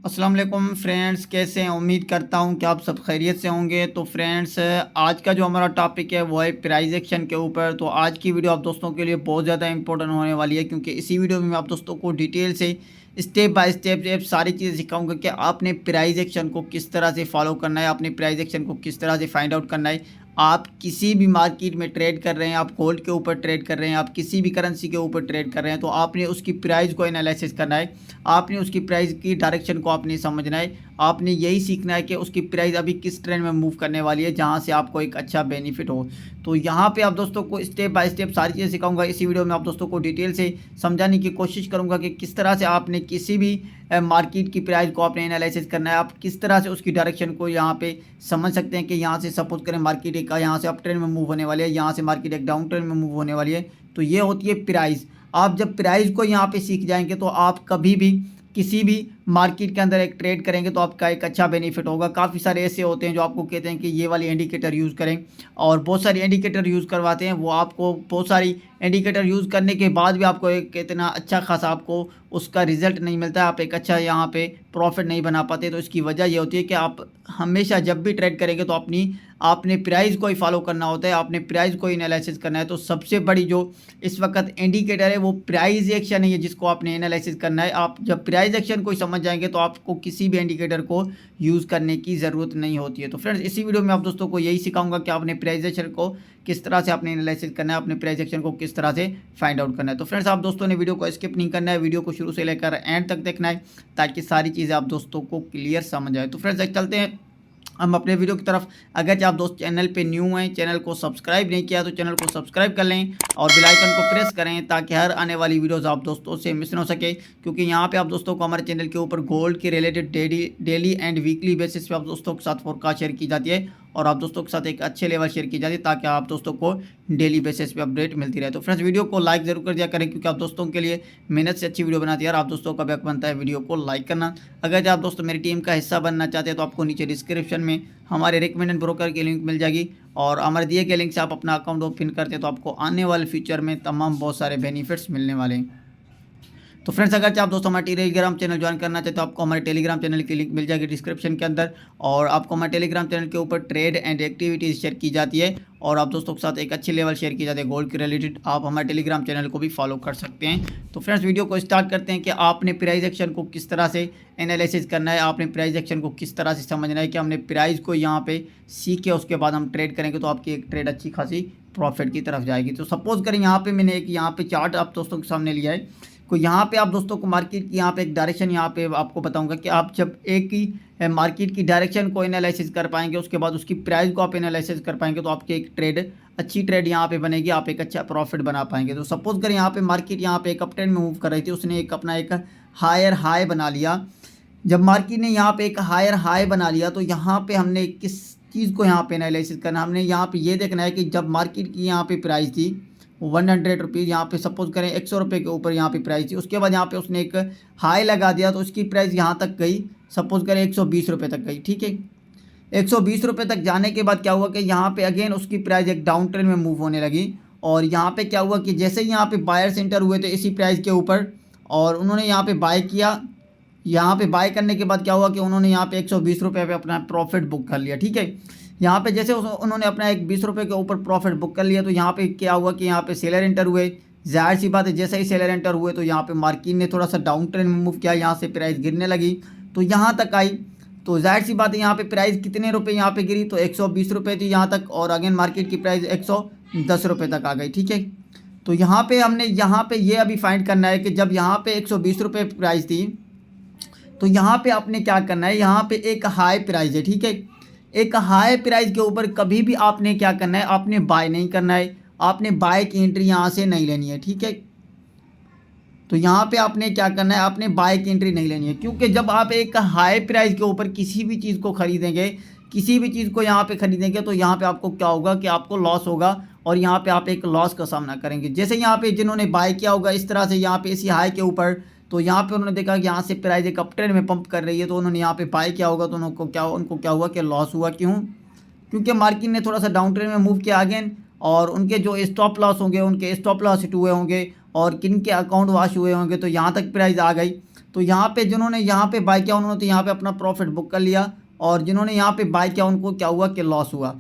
अस्सलाम वालेकुम फ्रेंड्स, कैसे हैं? उम्मीद करता हूं कि आप सब खैरियत से होंगे। तो फ्रेंड्स, आज का जो हमारा टॉपिक है वो है प्राइस एक्शन के ऊपर। तो आज की वीडियो आप दोस्तों के लिए बहुत ज़्यादा इंपॉर्टेंट होने वाली है, क्योंकि इसी वीडियो में मैं आप दोस्तों को डिटेल से स्टेप बाय स्टेप सारी चीज़ें सिखाऊंगा कि आपने प्राइस एक्शन को किस तरह से फॉलो करना है, आपने प्राइस एक्शन को किस तरह से फाइंड आउट करना है। आप किसी भी मार्केट में ट्रेड कर रहे हैं, आप गोल्ड के ऊपर ट्रेड कर रहे हैं, आप किसी भी करेंसी के ऊपर ट्रेड कर रहे हैं, तो आपने उसकी प्राइस को एनालिसिस करना है। आपने उसकी प्राइस की डायरेक्शन को आपने समझना है। आपने यही सीखना है कि उसकी प्राइस अभी किस ट्रेंड में मूव करने वाली है, जहां से आपको एक अच्छा बेनिफिट हो। तो यहाँ पे आप दोस्तों को स्टेप बाय स्टेप सारी चीज़ें सिखाऊंगा। इसी वीडियो में आप दोस्तों को डिटेल से समझाने की कोशिश करूंगा कि किस तरह से आपने किसी भी मार्केट की प्राइस को आपने एनालिसिस करना है, आप किस तरह से उसकी डायरेक्शन को यहाँ पे समझ सकते हैं कि यहाँ से सपोज करें मार्केट एक यहाँ से अप ट्रेंड में मूव होने वाली है, यहाँ से मार्केट एक डाउन ट्रेंड में मूव होने वाली है। तो ये होती है प्राइस। आप जब प्राइस को यहाँ पे सीख जाएंगे तो आप कभी भी किसी भी मार्केट के अंदर एक ट्रेड करेंगे तो आपका एक अच्छा बेनिफिट होगा। काफ़ी सारे ऐसे होते हैं जो आपको कहते हैं कि ये वाली इंडिकेटर यूज़ करें, और बहुत सारी इंडिकेटर यूज़ करवाते हैं। वो आपको बहुत सारी इंडिकेटर यूज़ करने के बाद भी आपको एक इतना अच्छा खासा आपको उसका रिजल्ट नहीं मिलता है, आप एक अच्छा यहाँ पे प्रॉफिट नहीं बना पाते। तो इसकी वजह ये होती है कि आप हमेशा जब भी ट्रेड करेंगे तो आपने प्राइस को ही फॉलो करना होता है, आपने प्राइस को ही एनालिसिस करना है। तो सबसे बड़ी जो इस वक्त इंडिकेटर है वो प्राइस एक्शन है, जिसको आपने एनालिसिस करना है। आप जब प्राइस एक्शन को ही समझ जाएंगे तो आपको किसी भी इंडिकेटर को यूज़ करने की ज़रूरत नहीं होती है। तो फ्रेंड्स, इसी वीडियो में आप दोस्तों को यही सिखाऊंगा कि आपने प्राइस एक्शन को किस तरह से आपने एनालिसिस करना है, अपने प्राइस एक्शन को किस तरह से फाइंड आउट करना है। तो फ्रेंड्स, आप दोस्तों ने वीडियो को स्किप नहीं करना है, वीडियो को शुरू से लेकर एंड तक देखना है, ताकि सारी चीज़ें आप दोस्तों को क्लियर समझ आए। तो फ्रेंड्स, चलते हैं हम अपने वीडियो की तरफ। अगर आप दोस्त चैनल पे न्यू हैं, चैनल को सब्सक्राइब नहीं किया तो चैनल को सब्सक्राइब कर लें और बेल आइकन को प्रेस करें, ताकि हर आने वाली वीडियोस आप दोस्तों से मिस ना हो सके। क्योंकि यहाँ पे आप दोस्तों को हमारे चैनल के ऊपर गोल्ड के related daily and weekly basis पे आप दोस्तों के साथ फोरकास्ट शेयर की जाती है, और आप दोस्तों के साथ एक अच्छे लेवल शेयर की जाती है, ताकि आप दोस्तों को डेली बेसिस पे अपडेट मिलती रहे। तो फ्रेंड्स, वीडियो को लाइक जरूर कर दिया करें, क्योंकि आप दोस्तों के लिए मेहनत से अच्छी वीडियो बनाती है और आप दोस्तों का हक बनता है वीडियो को लाइक करना। अगर आप दोस्तों मेरी टीम का हिस्सा बनना चाहते हैं तो आपको नीचे डिस्क्रिप्शन में हमारे रिकमेंडेड ब्रोकर की लिंक मिल जाएगी, और हमारे दिए गए लिंक से आप अपना अकाउंट ओपन करते हैं तो आपको आने वाले फ्यूचर में तमाम बहुत सारे बेनिफिट्स मिलने वाले हैं। तो फ्रेंड्स, अगर आप दोस्तों हमारे टेलीग्राम चैनल ज्वाइन करना चाहते तो आपको हमारे टेलीग्राम चैनल की लिंक मिल जाएगी डिस्क्रिप्शन के अंदर, और आपको हमारे टेलीग्राम चैनल के ऊपर ट्रेड एंड एक्टिविटीज़ शेयर की जाती है, और आप दोस्तों के साथ एक अच्छी लेवल शेयर की जाती है गोल्ड के रिलेटेड। आप हमारे टेलीग्राम चैनल को भी फॉलो कर सकते हैं। तो फ्रेंड्स, वीडियो को स्टार्ट करते हैं कि आपने प्राइस एक्शन को किस तरह से एनालिसिस करना है, आपने प्राइस एक्शन को किस तरह से समझना है कि हमने प्राइस को यहाँ पे सीखे उसके बाद हम ट्रेड करेंगे तो आपकी एक ट्रेड अच्छी खासी प्रॉफिट की तरफ जाएगी। तो सपोज करें यहाँ पे मैंने एक यहाँ पे चार्ट आप दोस्तों के सामने लिया है। तो यहाँ पे आप दोस्तों को मार्केट की यहाँ पे एक डायरेक्शन यहाँ पे आपको बताऊंगा कि आप जब एक ही मार्केट की डायरेक्शन को एनालिसिस कर पाएंगे, उसके बाद उसकी प्राइस को आप एनालिसिस कर पाएंगे, तो आपकी एक अच्छी ट्रेड यहाँ पे बनेगी, आप एक अच्छा प्रॉफिट बना पाएंगे। तो सपोज करें यहाँ पे मार्केट यहाँ पे एक अप ट्रेंड में मूव कर रही थी, उसने अपना एक हायर हाई बना लिया। जब मार्केट ने यहाँ पे एक हायर हाई बना लिया तो यहाँ पे हमने किस चीज़ को यहाँ पे एनालिसिस करना, हमने यहाँ पे ये देखना है कि जब मार्केट की यहाँ पे प्राइस थी 100 रुपीज़, यहाँ पे सपोज करें 100 रुपये के ऊपर यहाँ पे प्राइस थी, उसके बाद यहाँ पे उसने एक हाई लगा दिया तो उसकी प्राइस यहाँ तक गई, सपोज करें 120 रुपये तक गई। ठीक है, 120 रुपये तक जाने के बाद क्या हुआ कि यहाँ पे अगेन उसकी प्राइस एक डाउन ट्रेंड में मूव होने लगी, और यहाँ पे क्या हुआ कि जैसे ही यहाँ पे बायर सेंटर हुए थे इसी प्राइस के ऊपर, और उन्होंने यहाँ पे बाय किया। यहाँ पे बाय करने के बाद क्या हुआ कि उन्होंने यहाँ पे 120 रुपये पे अपना प्रॉफिट बुक कर लिया। ठीक है, यहाँ पे जैसे उन्होंने अपना एक 20 रुपये के ऊपर प्रॉफिट बुक कर लिया, तो यहाँ पे क्या हुआ कि यहाँ पे सेलर एंटर हुए। जाहिर सी बात है, जैसे ही सेलर एंटर हुए तो यहाँ पे मार्केट ने थोड़ा सा डाउन ट्रेंड में मूव किया, यहाँ से प्राइस गिरने लगी तो यहाँ तक आई। तो जाहिर सी बात है, यहाँ पे प्राइस कितने रुपये यहाँ पे गिरी, तो 120 रुपये थी यहाँ तक, और अगेन मार्केट की प्राइस 110 रुपये तक आ गई। ठीक है, तो यहाँ पे हमने यहाँ पे ये अभी फाइंड करना है कि जब यहाँ पे 120 रुपये प्राइस थी तो यहाँ पे आपने क्या करना है, यहाँ पे एक हाई प्राइस है। ठीक है, एक हाई प्राइस के ऊपर कभी भी आपने क्या करना है, आपने बाय नहीं करना है, आपने बाय की एंट्री यहाँ से नहीं लेनी है। ठीक है, तो यहाँ पे आपने क्या करना है, आपने बाय की एंट्री नहीं लेनी है, क्योंकि जब आप एक हाई प्राइस के ऊपर किसी भी चीज़ को खरीदेंगे, किसी भी चीज़ को यहाँ पे खरीदेंगे, तो यहाँ पे आपको क्या होगा कि आपको लॉस होगा, और यहाँ पे आप एक लॉस का सामना करेंगे। जैसे यहाँ पे जिन्होंने बाय किया होगा इस तरह से यहाँ पे इसी हाई के ऊपर, तो यहाँ पे उन्होंने देखा कि यहाँ से प्राइस एक अप ट्रेंड में पंप कर रही है, तो उन्होंने यहाँ पे बाय किया होगा, तो उनको क्या हुआ कि लॉस हुआ। क्यों? क्योंकि मार्केट ने थोड़ा सा डाउन ट्रेंड में मूव किया अगेन, और उनके जो स्टॉप लॉस होंगे उनके स्टॉप लॉस हिट हुए होंगे, और किन के अकाउंट वॉश हुए होंगे, तो यहाँ तक प्राइस आ गई। तो यहाँ पे जिन्होंने यहाँ पे बाय किया उन्होंने तो यहाँ पे अपना प्रॉफिट बुक कर लिया, और जिन्होंने यहाँ पे बाय किया उनको क्या हुआ कि लॉस हुआ।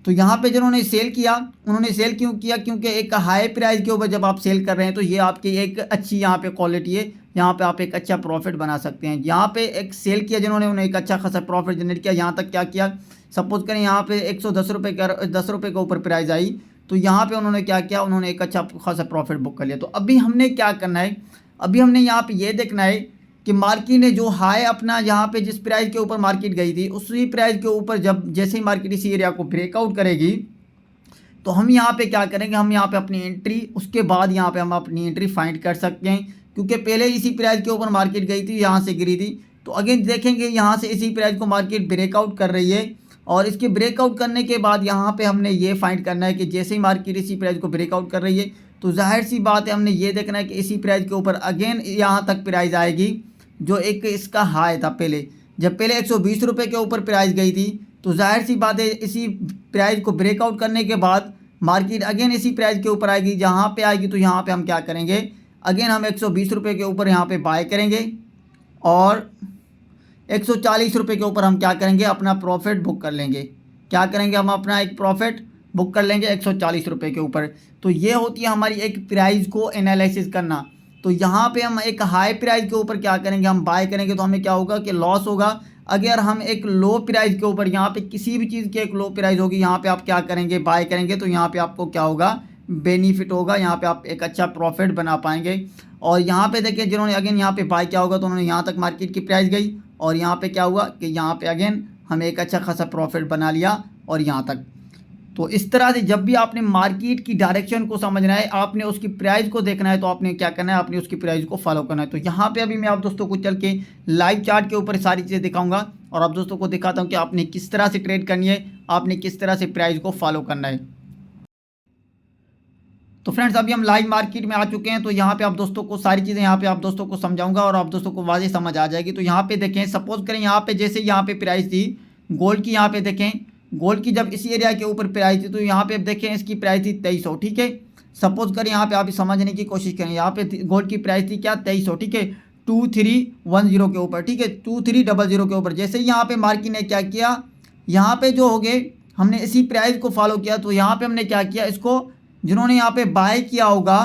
तो यहाँ पे जिन्होंने सेल किया उन्होंने सेल क्यों किया, क्योंकि एक हाई प्राइस के ऊपर जब आप सेल कर रहे हैं तो ये आपकी एक अच्छी यहाँ पे क्वालिटी है, यहाँ पे आप एक अच्छा प्रॉफिट बना सकते हैं। यहाँ पे एक सेल किया जिन्होंने, उन्होंने एक अच्छा खासा प्रॉफिट जनरेट किया। यहाँ तक क्या किया, सपोज करें यहाँ पे 110 रुपये का 10 रुपये के ऊपर प्राइस आई, तो यहाँ पे उन्होंने क्या किया, उन्होंने एक अच्छा खासा प्रॉफिट बुक कर लिया। तो अभी हमने क्या करना है, अभी हमने यहाँ पे ये देखना है कि मार्केट ने जो हाई अपना यहाँ पे जिस प्राइस के ऊपर मार्केट गई थी उसी प्राइस के ऊपर जब जैसे ही मार्केट इसी एरिया को ब्रेकआउट करेगी तो हम यहाँ पे क्या करेंगे, हम यहाँ पे अपनी एंट्री, उसके बाद यहाँ पे हम अपनी एंट्री फाइंड कर सकते हैं, क्योंकि पहले इसी प्राइस के ऊपर मार्केट गई थी, यहाँ से गिरी थी। तो अगेन देखेंगे यहाँ से इसी प्राइस को मार्केट ब्रेकआउट कर रही है, और इसके ब्रेकआउट करने के बाद यहाँ पे हमने ये फाइंड करना है कि जैसे ही मार्केट इसी प्राइस को ब्रेकआउट कर रही है तो जाहिर सी बात है हमने ये देखना है कि इसी प्राइस के ऊपर अगेन यहाँ तक प्राइस आएगी जो एक इसका हाई था। पहले जब पहले 120 रुपये के ऊपर प्राइस गई थी तो जाहिर सी बात है इसी प्राइस को ब्रेकआउट करने के बाद मार्केट अगेन इसी प्राइस के ऊपर आएगी। जहाँ पे आएगी तो यहाँ पे हम क्या करेंगे, अगेन हम 120 रुपये के ऊपर यहाँ पे बाय करेंगे, और 140 रुपये के ऊपर हम क्या करेंगे, अपना प्रॉफिट बुक कर लेंगे। क्या करेंगे, हम अपना एक प्रॉफिट बुक कर लेंगे 140 रुपये के ऊपर। तो ये होती है हमारी एक प्राइस को एनालिसिस करना। तो यहाँ पे हम एक हाई प्राइस के ऊपर क्या करेंगे, हम बाय करेंगे तो हमें क्या होगा कि लॉस होगा। अगर हम एक लो प्राइस के ऊपर, यहाँ पे किसी भी चीज़ की एक लो प्राइस होगी, यहाँ पे आप क्या करेंगे, बाय करेंगे, तो यहाँ पे आपको क्या होगा, बेनिफिट होगा, यहाँ पे आप एक अच्छा प्रॉफिट बना पाएंगे। और यहाँ पे देखिए जिन्होंने अगेन यहाँ पे बाय किया होगा तो उन्होंने यहाँ तक मार्केट की प्राइस गई, और यहाँ पे क्या हुआ कि यहाँ पे अगेन हमें एक अच्छा खासा प्रॉफिट बना लिया और यहाँ तक। तो इस तरह से जब भी आपने मार्केट की डायरेक्शन को समझना है, आपने उसकी प्राइस को देखना है, तो आपने क्या करना है, आपने उसकी प्राइस को फॉलो करना है। तो यहाँ पे अभी मैं आप दोस्तों को चल के लाइव चार्ट के ऊपर सारी चीज़ें दिखाऊंगा और आप दोस्तों को दिखाता हूँ कि आपने किस तरह से ट्रेड करनी है, आपने किस तरह से प्राइस को फॉलो करना है। तो फ्रेंड्स अभी हम लाइव मार्केट में आ चुके हैं। तो यहाँ पे आप दोस्तों को सारी चीज़ें यहाँ पे आप दोस्तों को समझाऊंगा और आप दोस्तों को वाज़ेह समझ आ जाएगी। तो यहाँ पे देखें, सपोज करें यहाँ पे जैसे यहाँ पे प्राइस थी गोल्ड की, यहाँ पे देखें गोल्ड की जब इसी एरिया के ऊपर प्राइस थी तो यहाँ पे देखें इसकी प्राइस थी 2300, ठीक है। सपोज करें यहाँ पे आप समझने की कोशिश करें, यहाँ पे गोल्ड की प्राइस थी क्या, 2300, ठीक है, 2310 के ऊपर, ठीक है, 2300 के ऊपर। जैसे ही यहाँ पे मार्केट ने क्या किया, यहाँ पे जो हो गए हमने इसी प्राइस को फॉलो किया। तो यहाँ पे हमने क्या किया, इसको जिन्होंने यहाँ पे बाय किया होगा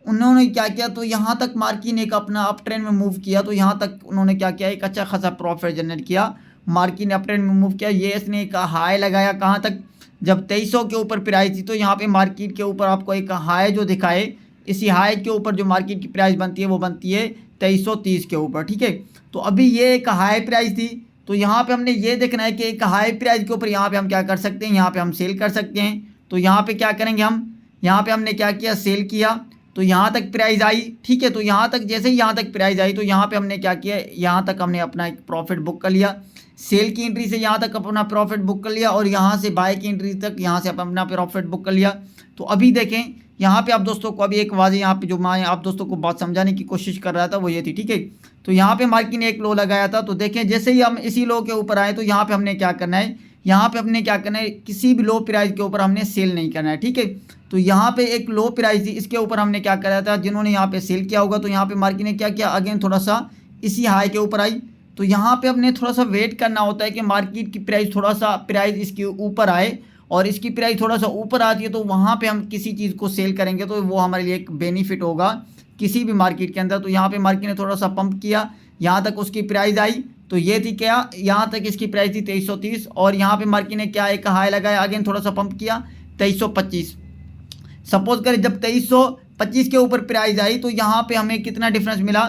उन्होंने क्या किया, तो यहाँ तक मार्केट ने एक अपना अप ट्रेंड में मूव किया, तो यहाँ तक उन्होंने क्या किया, एक अच्छा खासा प्रॉफिट जनरेट किया। मार्केट ने अप ट्रेंड में मूव किया, ये इसने एक हाई लगाया कहाँ तक, जब 2300 के ऊपर प्राइस थी। तो यहाँ पे मार्केट के ऊपर आपको एक हाई जो दिखाए, इसी हाई के ऊपर जो मार्केट की प्राइस बनती है वो बनती है 2330 के ऊपर, ठीक है। तो अभी ये एक हाई प्राइस थी, तो यहाँ पे हमने ये देखना है कि एक हाई प्राइस के ऊपर यहाँ पे हम क्या कर सकते हैं, यहाँ पे हम सेल कर सकते हैं। तो यहाँ पे क्या करेंगे हम, यहाँ पे हमने क्या किया, सेल किया, तो यहाँ तक प्राइस आई, ठीक है। तो यहाँ तक जैसे ही यहाँ तक प्राइस आई तो यहाँ पे हमने क्या किया, यहाँ तक हमने अपना एक प्रॉफिट बुक कर लिया। सेल की एंट्री से यहाँ तक अपना प्रॉफिट बुक कर लिया, और यहाँ से बाय की एंट्री तक यहाँ से अपना प्रॉफिट बुक कर लिया। तो अभी देखें यहाँ पे आप दोस्तों को अभी एक वाज़ेह यहाँ पे जो मैं आप दोस्तों को बात समझाने की कोशिश कर रहा था वो ये थी, ठीक है। तो यहाँ पे मार्केट ने एक लो लगाया था, तो देखें जैसे ही हम इसी लो के ऊपर आए तो यहाँ पे हमने क्या करना है, यहाँ पे हमने क्या करना है, किसी भी लो प्राइस के ऊपर हमने सेल नहीं करना है, ठीक है। तो यहाँ पे एक लो प्राइस थी, इसके ऊपर हमने क्या करा था, जिन्होंने यहाँ पे सेल किया होगा तो यहाँ पे मार्केट ने क्या किया, अगेन थोड़ा सा इसी हाई के ऊपर आई। तो यहाँ पे हमने थोड़ा सा वेट करना होता है कि मार्केट की प्राइस थोड़ा सा प्राइस इसके ऊपर आए, और इसकी प्राइस थोड़ा सा ऊपर आती है तो वहाँ पे हम किसी चीज़ को सेल करेंगे तो वो हमारे लिए एक बेनिफिट होगा किसी भी मार्केट के अंदर। तो यहाँ पे मार्केट ने थोड़ा सा पंप किया, यहाँ तक उसकी प्राइस आई, तो ये थी क्या, यहाँ तक इसकी प्राइस थी 2330, और यहाँ पे मार्केट ने क्या एक हाई लगाया, अगेन थोड़ा सा पंप किया 2325। सपोज करें जब 2325 के ऊपर प्राइस आई तो यहाँ पे हमें कितना डिफरेंस मिला,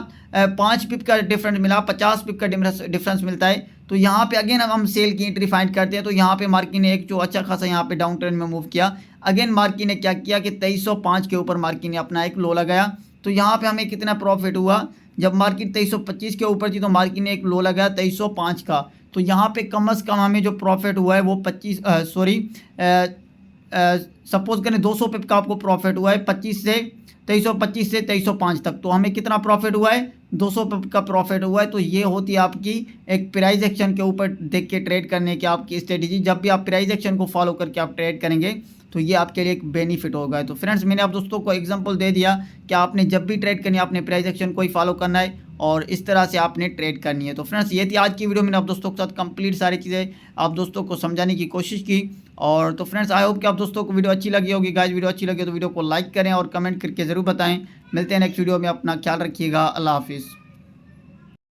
5 पिप का डिफरेंस मिला, 50 पिप का डिफरेंस मिलता है। तो यहाँ पे अगेन हम सेल की एंट्री फाइंड करते हैं। तो यहाँ पे मार्केट ने एक जो अच्छा खासा यहाँ पे डाउन ट्रेंड में मूव किया, अगेन मार्केट ने क्या किया कि 2305 के ऊपर मार्केट ने अपना एक लो लगाया। तो यहाँ पे हमें कितना प्रॉफिट हुआ, जब मार्केट 2325 के ऊपर थी तो मार्केट ने एक लो लगाया 2305 का। तो यहाँ पे कम अज़ कम हमें जो प्रॉफिट हुआ है वो सपोज करें 200 पिप का आपको प्रॉफिट हुआ है, 25 से 2305 तक। तो हमें कितना प्रॉफिट हुआ है, 200 पिप का प्रॉफिट हुआ है। तो ये होती है आपकी एक प्राइस एक्शन के ऊपर देख के ट्रेड करने की आपकी स्ट्रेटेजी। जब भी आप प्राइस एक्शन को फॉलो करके आप ट्रेड करेंगे तो ये आपके लिए एक बेनिफिट होगा। तो फ्रेंड्स मैंने आप दोस्तों को एग्जांपल दे दिया कि आपने जब भी ट्रेड करनी है आपने प्राइस एक्शन को ही फॉलो करना है, और इस तरह से आपने ट्रेड करनी है। तो फ्रेंड्स ये थी आज की वीडियो, मैंने आप दोस्तों के साथ कंप्लीट सारी चीज़ें आप दोस्तों को समझाने की कोशिश की। और तो फ्रेंड्स आई होप कि आप दोस्तों को वीडियो अच्छी लगी होगी। गाइस वीडियो अच्छी लगी तो वीडियो को लाइक करें और कमेंट करके ज़रूर बताएं। मिलते हैं नेक्स्ट वीडियो में, अपना ख्याल रखिएगा। अल्लाह हाफिज़।